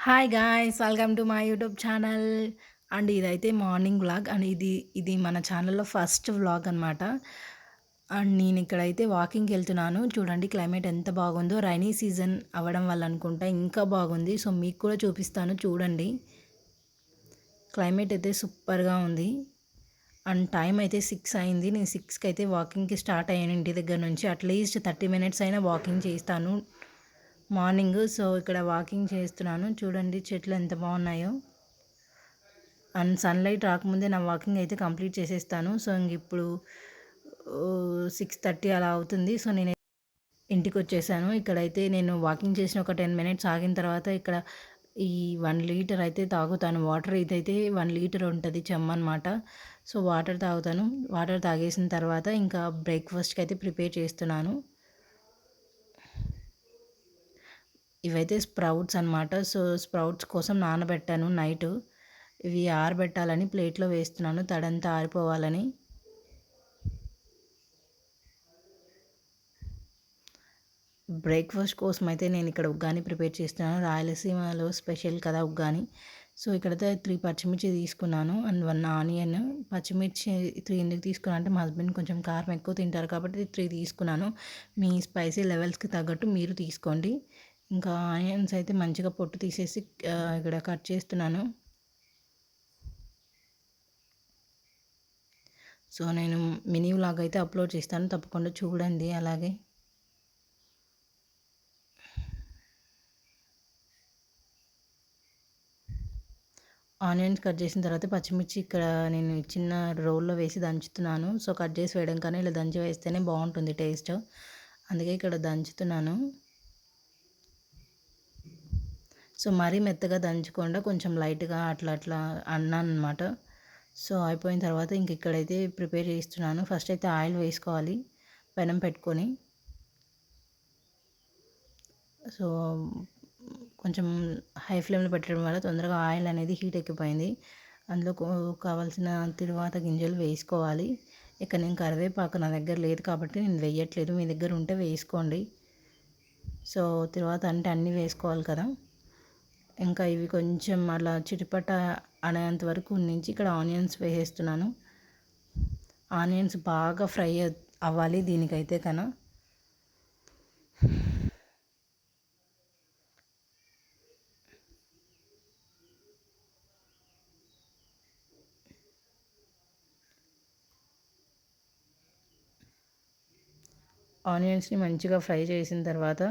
Hi guys! Welcome to my YouTube channel. And ఇదైతే morning vlog and ఇది మన ఛానల్‌లో ఫస్ట్ వ్లాగ్ అనమాట. అండ్ నేను ఇక్కడైతే వాకింగ్‌కి వెళ్తున్నాను. చూడండి క్లైమేట్ ఎంత బాగుందో. రైనీ సీజన్ అవ్వడం వల్ల అనుకుంటా ఇంకా బాగుంది. సో మీకు కూడా చూపిస్తాను చూడండి. క్లైమేట్ అయితే సూపర్‌గా ఉంది. అండ్ టైం అయితే 6 అయింది. నేను 6కి అయితే వాకింగ్‌కి స్టార్ట్ అయ్యాను ఇంటి దగ్గర నుంచి. అట్‌లీస్ట్ 30 మినిట్స్ అయినా వాకింగ్ చేస్తాను మార్నింగ్. సో ఇక్కడ వాకింగ్ చేస్తున్నాను. చూడండి చెట్లు ఎంత బాగున్నాయో. అండ్ సన్లైట్ రాకముందే నా వాకింగ్ అయితే కంప్లీట్ చేసేస్తాను. సో ఇంక ఇప్పుడు 6:30 అలా అవుతుంది. సో నేను ఇంటికి వచ్చేసాను. ఇక్కడైతే నేను వాకింగ్ చేసిన ఒక 10 మినిట్స్ ఆగిన తర్వాత ఇక్కడ ఈ 1 లీటర్ అయితే తాగుతాను వాటర్. ఇదైతే 1 లీటర్ ఉంటుంది చెమ్మనమాట. సో వాటర్ తాగుతాను. వాటర్ తాగేసిన తర్వాత ఇంకా బ్రేక్ఫాస్ట్కి అయితే ప్రిపేర్ చేస్తున్నాను. ఇవైతే స్ప్రౌట్స్ అనమాట. సో స్ప్రౌట్స్ కోసం నానబెట్టాను నైట్. ఇవి ఆరబెట్టాలని ప్లేట్లో వేస్తున్నాను తడంతా ఆరిపోవాలని. బ్రేక్ఫాస్ట్ కోసం అయితే నేను ఇక్కడ ఉగ్గాని ప్రిపేర్ చేస్తున్నాను. రాయలసీమలో స్పెషల్ కదా ఉగ్గాని. సో ఇక్కడైతే 3 పచ్చిమిర్చి తీసుకున్నాను అండ్ 1 ఆనియన్. పచ్చిమిర్చి 3 ఎందుకు తీసుకున్నాను అంటే మా హస్బెండ్ కొంచెం కారం ఎక్కువ తింటారు కాబట్టి 3 తీసుకున్నాను. మీ స్పైసీ లెవెల్స్కి తగ్గట్టు మీరు తీసుకోండి. ఇంకా ఆనియన్స్ అయితే మంచిగా పొట్టు తీసేసి ఇక్కడ కట్ చేస్తున్నాను. సో నేను మినీ వ్లాగ్ అయితే అప్లోడ్ చేస్తాను, తప్పకుండా చూడండి. అలాగే ఆనియన్స్ కట్ చేసిన తర్వాత పచ్చిమిర్చి ఇక్కడ నేను చిన్న రోల్లో వేసి దంచుతున్నాను. సో కట్ చేసి వేయడం కన్నా ఇలా దంచి వేస్తేనే బాగుంటుంది టేస్ట్. అందుకే ఇక్కడ దంచుతున్నాను. సో మరీ మెత్తగా దంచకుండా కొంచెం లైట్గా అట్లా అట్లా అన్నాను అనమాట. సో అయిపోయిన తర్వాత ఇంక ఇక్కడైతే ప్రిపేర్ చేస్తున్నాను. ఫస్ట్ అయితే ఆయిల్ వేసుకోవాలి పెనం పెట్టుకొని. సో కొంచెం హై ఫ్లేమ్లో పెట్టడం వల్ల తొందరగా ఆయిల్ అనేది హీట్ ఎక్కిపోయింది. అందులో కావాల్సిన తిరువాత గింజలు వేసుకోవాలి. ఇక నేను కరివేపాకు నా దగ్గర లేదు కాబట్టి నేను వేయట్లేదు. మీ దగ్గర ఉంటే వేసుకోండి. సో తిరువాత అంటే అన్నీ వేసుకోవాలి కదా. ఇంకా ఇవి కొంచెం అలా చిటిపట అనేంత వరకు నుంచి ఇక్కడ ఆనియన్స్ వేసేస్తున్నాను. ఆనియన్స్ బాగా ఫ్రై అవ్వాలి దీనికైతే కన్నా. ఆనియన్స్ని మంచిగా ఫ్రై చేసిన తర్వాత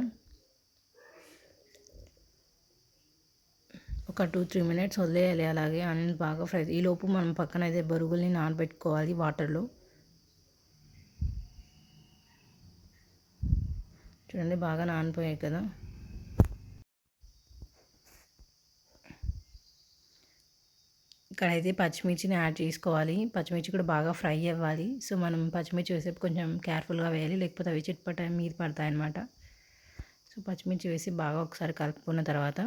ఒక 2-3 మినిట్స్ వదిలేయాలి అలాగే. ఆనియన్స్ బాగా ఫ్రై. ఈలోపు మనం పక్కన అయితే బొరుగుల్ని నానబెట్టుకోవాలి వాటర్లో. చూడండి బాగా నానిపోయాయి కదా. ఇక్కడైతే పచ్చిమిర్చిని యాడ్ చేసుకోవాలి. పచ్చిమిర్చి కూడా బాగా ఫ్రై అవ్వాలి. సో మనం పచ్చిమిర్చి వేసేపు కొంచెం కేర్ఫుల్గా వేయాలి, లేకపోతే అవి చిట్పట మీద పడతాయి అన్నమాట. సో పచ్చిమిర్చి వేసి బాగా ఒకసారి కలుపుకున్న తర్వాత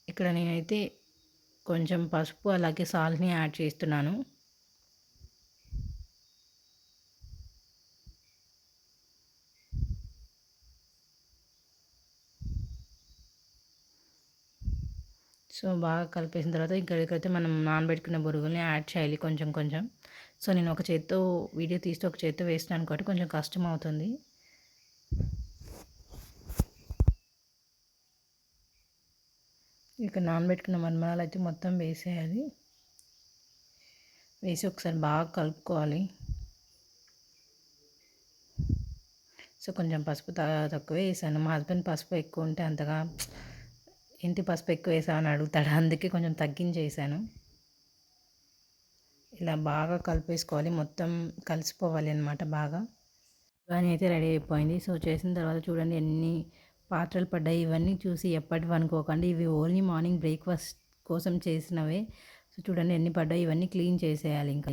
ఇక్కడ నేనైతే కొంచెం పసుపు అలాగే సాల్ట్ని యాడ్ చేస్తున్నాను. సో బాగా కలిపేసిన తర్వాత ఇక్కడికైతే మనం నానబెట్టుకున్న బొరుగుల్ని యాడ్ చేయాలి కొంచెం కొంచెం. సో నేను ఒక చేత్తో వీడియో తీస్తే ఒక చేత్తో వేస్తున్నాను కాబట్టి కొంచెం కష్టం అవుతుంది. ఇక నానబెట్టుకున్న మరమరాలు అయితే మొత్తం వేసేయాలి. వేసి ఒకసారి బాగా కలుపుకోవాలి. సో కొంచెం పసుపు తక్కువే వేసాను. మా హస్బెండ్ పసుపు ఎక్కువ ఉంటే అంతగా ఏంటి పసుపు ఎక్కువ వేసావు అని అడుగుతాడు, అందుకే కొంచెం తగ్గించేసాను. ఇలా బాగా కలిపేసుకోవాలి, మొత్తం కలిసిపోవాలి అనమాట బాగా. ఇవన్నీ అయితే రెడీ అయిపోయింది. సో చేసిన తర్వాత చూడండి ఎన్ని పాత్రలు పడ్డాయి. ఇవన్నీ చూసి ఎప్పటివి అనుకోకండి, ఇవి ఓన్లీ మార్నింగ్ బ్రేక్ఫాస్ట్ కోసం చేసినవే. సో చూడండి ఎన్ని పడ్డాయి. ఇవన్నీ క్లీన్ చేసేయాలి ఇంకా.